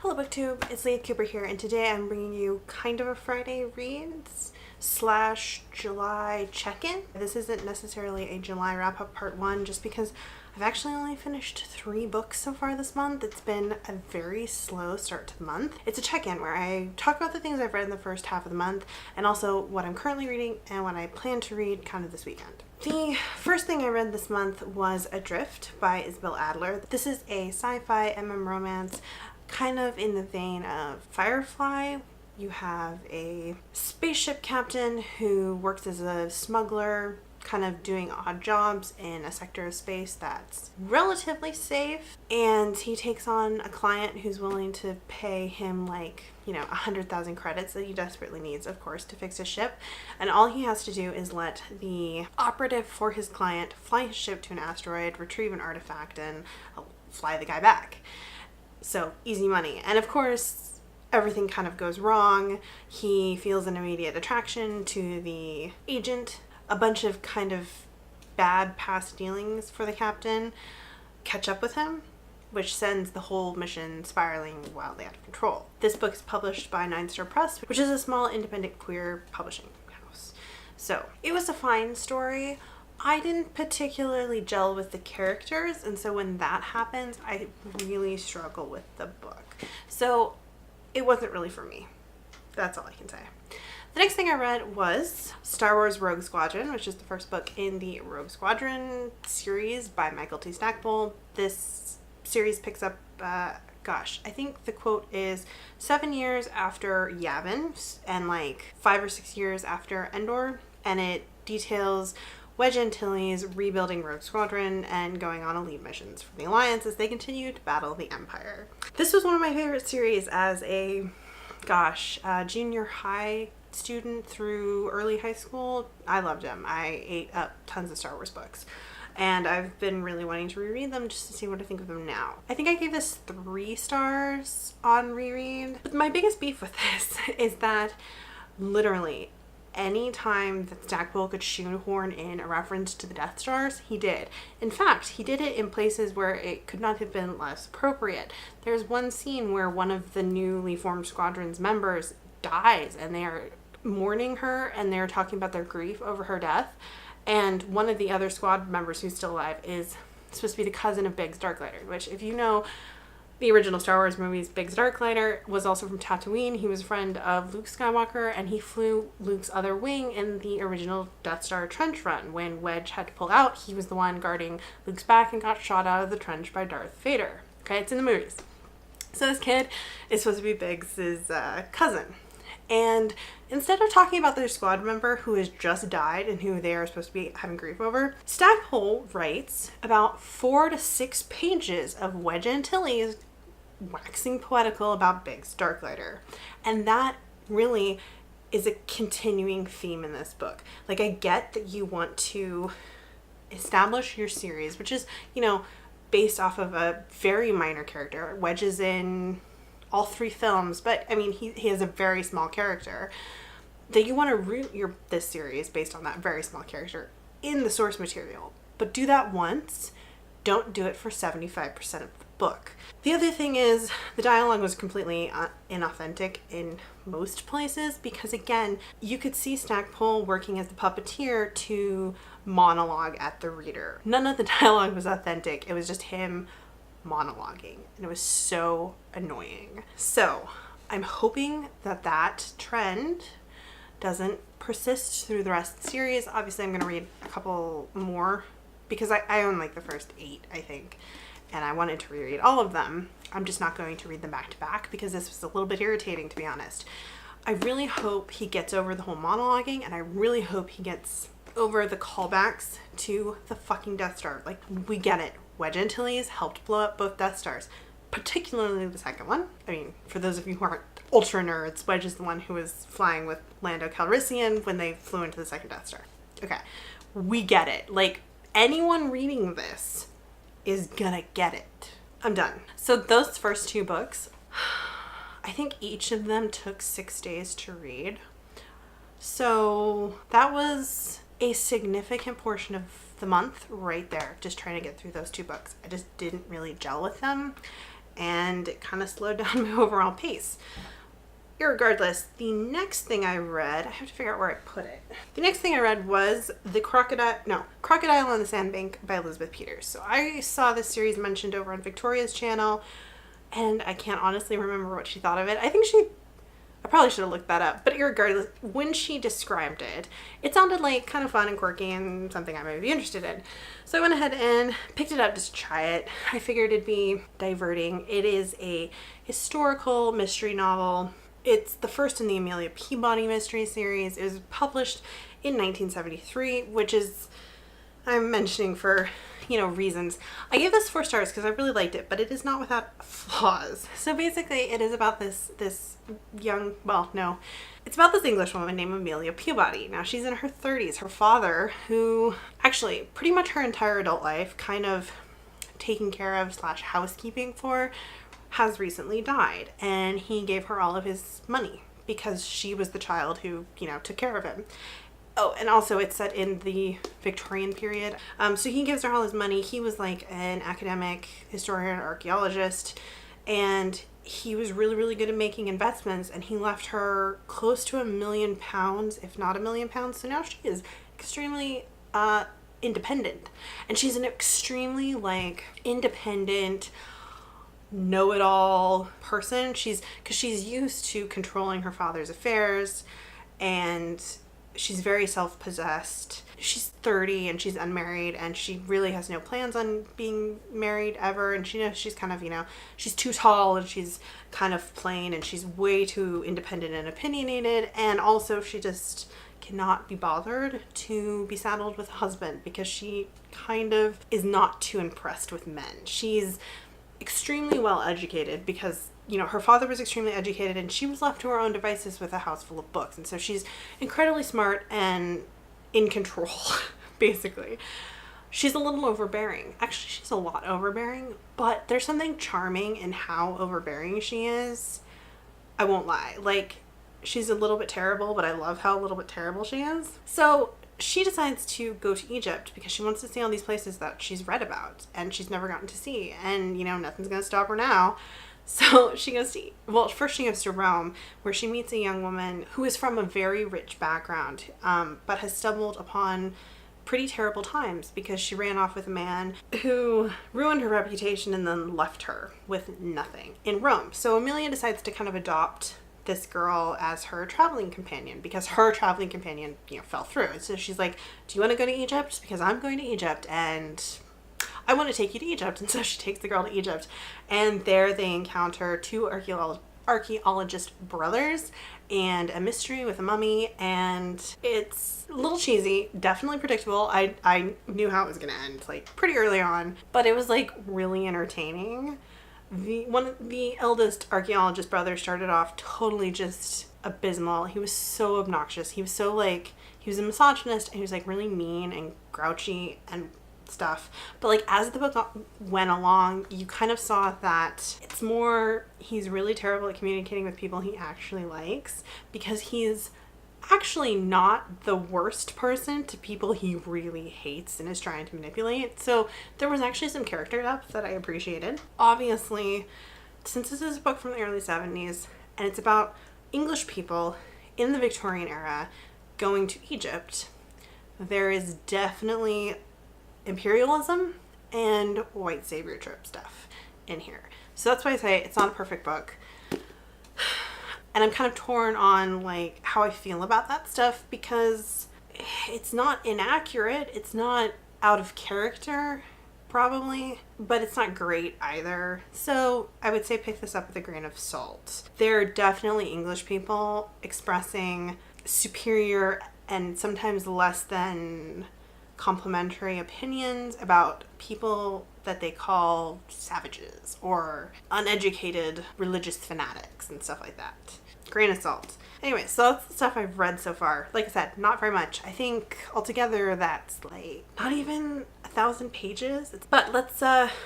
Hello BookTube, it's Leah Cooper here, and today I'm bringing you kind of a Friday reads slash July check-in. This isn't necessarily a July wrap-up part one just because I've actually only finished 3 books so far this month. It's been a very slow start to the month. It's a check-in where I talk about the things I've read in the first half of the month and also what I'm currently reading and what I plan to read kind of this weekend. The first thing I read this month was Adrift by Isabel Adler. This is a sci-fi MM romance kind of in the vein of Firefly. You have a spaceship captain who works as a smuggler, kind of doing odd jobs in a sector of space that's relatively safe, and he takes on a client who's willing to pay him 100,000 credits that he desperately needs, of course, to fix his ship. And all he has to do is let the operative for his client fly his ship to an asteroid, retrieve an artifact, and fly the guy back. So easy money. And of course, everything kind of goes wrong. He feels an immediate attraction to the agent. A bunch of kind of bad past dealings for the captain catch up with him, which sends the whole mission spiraling wildly out of control. This book is published by 9 Star Press, which is a small independent queer publishing house. So it was a fine story. I didn't particularly gel with the characters, and so when that happens, I really struggle with the book. So it wasn't really for me. That's all I can say. The next thing I read was Star Wars Rogue Squadron, which is the first book in the Rogue Squadron series by Michael T. Stackpole. This series picks up, I think the quote is 7 years after Yavin and 5 or 6 years after Endor, and it details Wedge Antilles rebuilding Rogue Squadron and going on elite missions for the Alliance as they continue to battle the Empire. This was one of my favorite series as a, junior high student through early high school. I loved them. I ate up tons of Star Wars books, and I've been really wanting to reread them just to see what I think of them now. I think I gave this 3 stars on reread. But my biggest beef with this is that literally any time that Stackpole could shoehorn in a reference to the Death Stars, he did. In fact, he did it in places where it could not have been less appropriate. There's one scene where one of the newly formed squadron's members dies, and they are mourning her, and they're talking about their grief over her death. And one of the other squad members who's still alive is supposed to be the cousin of Biggs Darklighter, which, if you know the original Star Wars movies, Biggs Darklighter was also from Tatooine. He was a friend of Luke Skywalker, and he flew Luke's other wing in the original Death Star trench run. When Wedge had to pull out, he was the one guarding Luke's back and got shot out of the trench by Darth Vader. Okay, it's in the movies. So this kid is supposed to be Biggs' cousin. And instead of talking about their squad member who has just died and who they are supposed to be having grief over, Stackpole writes about 4 to 6 pages of Wedge Antilles waxing poetical about Biggs Darklighter. And that really is a continuing theme in this book. I get that you want to establish your series, which is, based off of a very minor character. Wedge is in all 3 films, but I mean, he has a very small character. That you want to root this series based on that very small character in the source material. But do that once. Don't do it for 75% of the book. The other thing is the dialogue was completely inauthentic in most places because, again, you could see Stackpole working as the puppeteer to monologue at the reader. None of the dialogue was authentic. It was just him monologuing, and it was so annoying. So I'm hoping that trend doesn't persist through the rest of the series. Obviously, I'm going to read a couple more because I own the first 8, I think, and I wanted to reread all of them. I'm just not going to read them back to back because this was a little bit irritating, to be honest. I really hope he gets over the whole monologuing, and I really hope he gets over the callbacks to the fucking Death Star. We get it. Wedge Antilles helped blow up both Death Stars, particularly the second one. I mean, for those of you who aren't ultra nerds, Wedge is the one who was flying with Lando Calrissian when they flew into the second Death Star. Okay, we get it. Anyone reading this is gonna get it. I'm done. So those first 2 books, I think each of them took 6 days to read. So that was a significant portion of the month right there, just trying to get through those 2 books. I just didn't really gel with them, and it kind of slowed down my overall pace. Irregardless, the next thing I read, I have to figure out where I put it. The next thing I read was Crocodile on the Sandbank by Elizabeth Peters. So I saw this series mentioned over on Victoria's channel, and I can't honestly remember what she thought of it. I probably should have looked that up, but irregardless, when she described it, it sounded like kind of fun and quirky and something I might be interested in. So I went ahead and picked it up just to try it. I figured it'd be diverting. It is a historical mystery novel. It's the first in the Amelia Peabody mystery series. It was published in 1973, which is, I'm mentioning for, reasons. I gave this 4 stars because I really liked it, but it is not without flaws. So basically it is about it's about this English woman named Amelia Peabody. Now she's in her 30s. Her father, who actually pretty much her entire adult life kind of taking care of / housekeeping for, has recently died, and he gave her all of his money because she was the child who, took care of him. Oh, and also it's set in the Victorian period. So he gives her all his money. He was like an academic historian, archaeologist, and he was really, really good at making investments, and he left her close to £1 million, if not £1 million. So now she is extremely independent, and she's an extremely independent, know-it-all person. She's used to controlling her father's affairs, and she's very self-possessed. She's 30 and she's unmarried, and she really has no plans on being married ever, and she knows she's kind of, she's too tall, and she's kind of plain, and she's way too independent and opinionated, and also she just cannot be bothered to be saddled with a husband because she kind of is not too impressed with men. She's extremely well educated because her father was extremely educated, and she was left to her own devices with a house full of books, and so she's incredibly smart and in control. Basically, she's a little overbearing. Actually, she's a lot overbearing, but there's something charming in how overbearing she is. I won't lie, she's a little bit terrible, but I love how a little bit terrible she is. So she decides to go to Egypt because she wants to see all these places that she's read about and she's never gotten to see. And, nothing's going to stop her now. So she goes first she goes to Rome, where she meets a young woman who is from a very rich background, but has stumbled upon pretty terrible times because she ran off with a man who ruined her reputation and then left her with nothing in Rome. So Amelia decides to kind of adopt this girl as her traveling companion because her traveling companion, fell through. And so she's like, do you want to go to Egypt? Because I'm going to Egypt and I want to take you to Egypt. And so she takes the girl to Egypt, and there they encounter 2 archaeologist brothers and a mystery with a mummy, and it's a little cheesy, definitely predictable. I knew how it was going to end pretty early on, but it was really entertaining. The eldest archaeologist brother started off totally just abysmal. He was so obnoxious. He was so he was a misogynist, and he was really mean and grouchy and stuff. But as the book went along, you kind of saw that it's more, he's really terrible at communicating with people he actually likes, because he's actually not the worst person to people he really hates and is trying to manipulate. So there was actually some character depth that I appreciated. Obviously, since this is a book from the early 70s and it's about English people in the Victorian era going to Egypt, there is definitely imperialism and white savior trope stuff in here. So that's why I say it's not a perfect book. And I'm kind of torn on how I feel about that stuff, because it's not inaccurate, it's not out of character probably, but it's not great either. So I would say pick this up with a grain of salt. There are definitely English people expressing superior and sometimes less than complimentary opinions about people that they call savages or uneducated religious fanatics and stuff like that. Grain of salt. Anyway, so that's the stuff I've read so far. Like I said, not very much. I think altogether that's not even 1,000 pages. But let's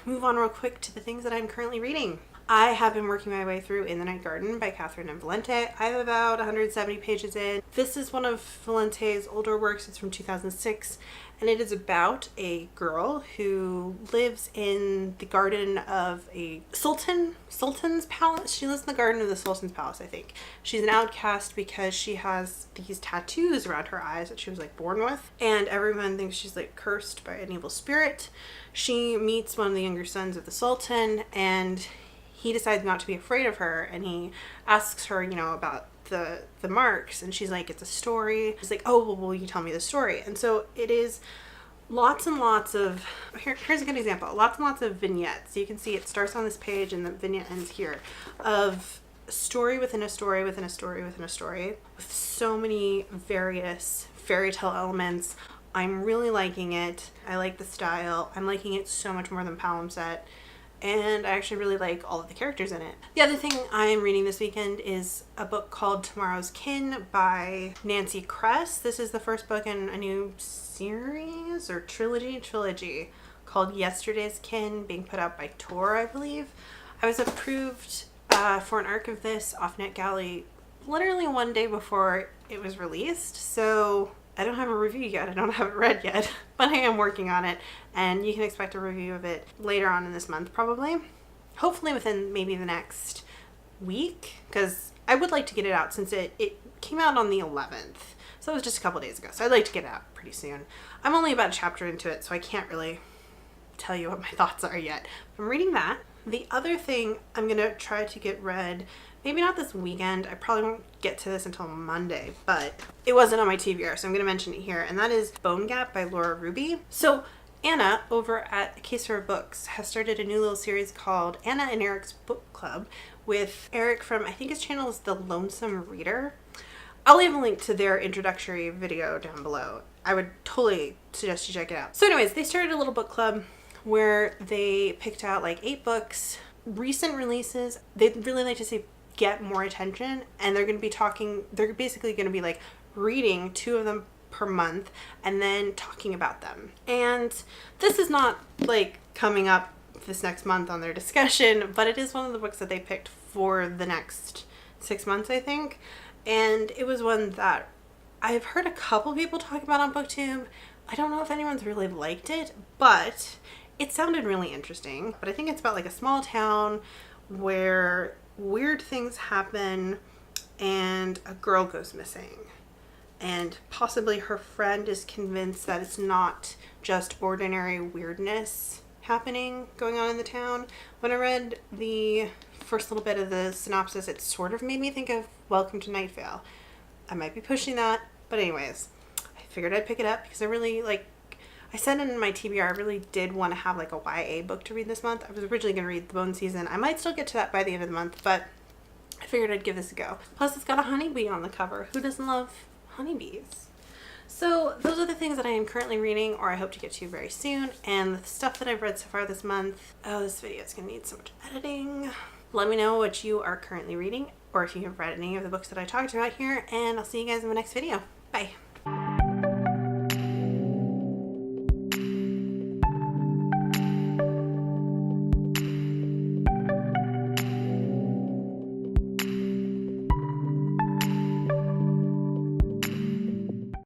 move on real quick to the things that I'm currently reading. I have been working my way through In the Night Garden by Catherine and Valente. I'm about 170 pages in. This is one of Valente's older works. It's from 2006, and it is about a girl who lives in the garden of a sultan's palace. She lives in the garden of the sultan's palace, I think. She's an outcast because she has these tattoos around her eyes that she was like born with, and everyone thinks she's like cursed by an evil spirit. She meets one of the younger sons of the sultan, and he decides not to be afraid of her, and he asks her, you know, about the marks, and she's like, it's a story. He's like, oh, well, will you tell me the story? And so it is lots and lots of, here's a good example, lots and lots of vignettes. You can see it starts on this page and the vignette ends here, of story within a story within a story within a story, with so many various fairy tale elements. I'm really liking it. I like the style. I'm liking it so much more than Palimpsest. And I actually really like all of the characters in it. The other thing I'm reading this weekend is a book called Tomorrow's Kin by Nancy Kress. This is the first book in a new series or trilogy called Yesterday's Kin, being put out by Tor, I believe. I was approved for an arc of this off NetGalley literally one day before it was released, so I don't have a review yet. I don't have it read yet, but I am working on it, and you can expect a review of it later on in this month, probably. Hopefully within maybe the next week, because I would like to get it out since it came out on the 11th. So it was just a couple days ago. So I'd like to get it out pretty soon. I'm only about a chapter into it, so I can't really tell you what my thoughts are yet. I'm reading that. The other thing I'm going to try to get read, maybe not this weekend, I probably won't get to this until Monday, but it wasn't on my TBR, so I'm going to mention it here, and that is Bone Gap by Laura Ruby. So Anna over at A Case for Books has started a new little series called Anna and Eric's Book Club with Eric from, I think his channel is The Lonesome Reader. I'll leave a link to their introductory video down below. I would totally suggest you check it out. So anyways, they started a little book club where they picked out like 8 books, recent releases. They'd really like to see get more attention, and they're going to be talking, they're basically going to be like reading 2 of them per month and then talking about them. And this is not like coming up this next month on their discussion, but it is one of the books that they picked for the next 6 months, I think. And it was one that I've heard a couple people talk about on BookTube. I don't know if anyone's really liked it, but it sounded really interesting. But I think it's about like a small town where weird things happen and a girl goes missing. And possibly her friend is convinced that it's not just ordinary weirdness going on in the town. When I read the first little bit of the synopsis, it sort of made me think of Welcome to Night Vale. I might be pushing that, but anyways, I figured I'd pick it up because I really like, I said in my TBR, I really did want to have like a YA book to read this month. I was originally going to read The Bone Season. I might still get to that by the end of the month, but I figured I'd give this a go. Plus it's got a honeybee on the cover. Who doesn't love honeybees? So those are the things that I am currently reading, or I hope to get to very soon. And the stuff that I've read so far this month, oh, this video is going to need so much editing. Let me know what you are currently reading, or if you have read any of the books that I talked about here, and I'll see you guys in the next video. Bye.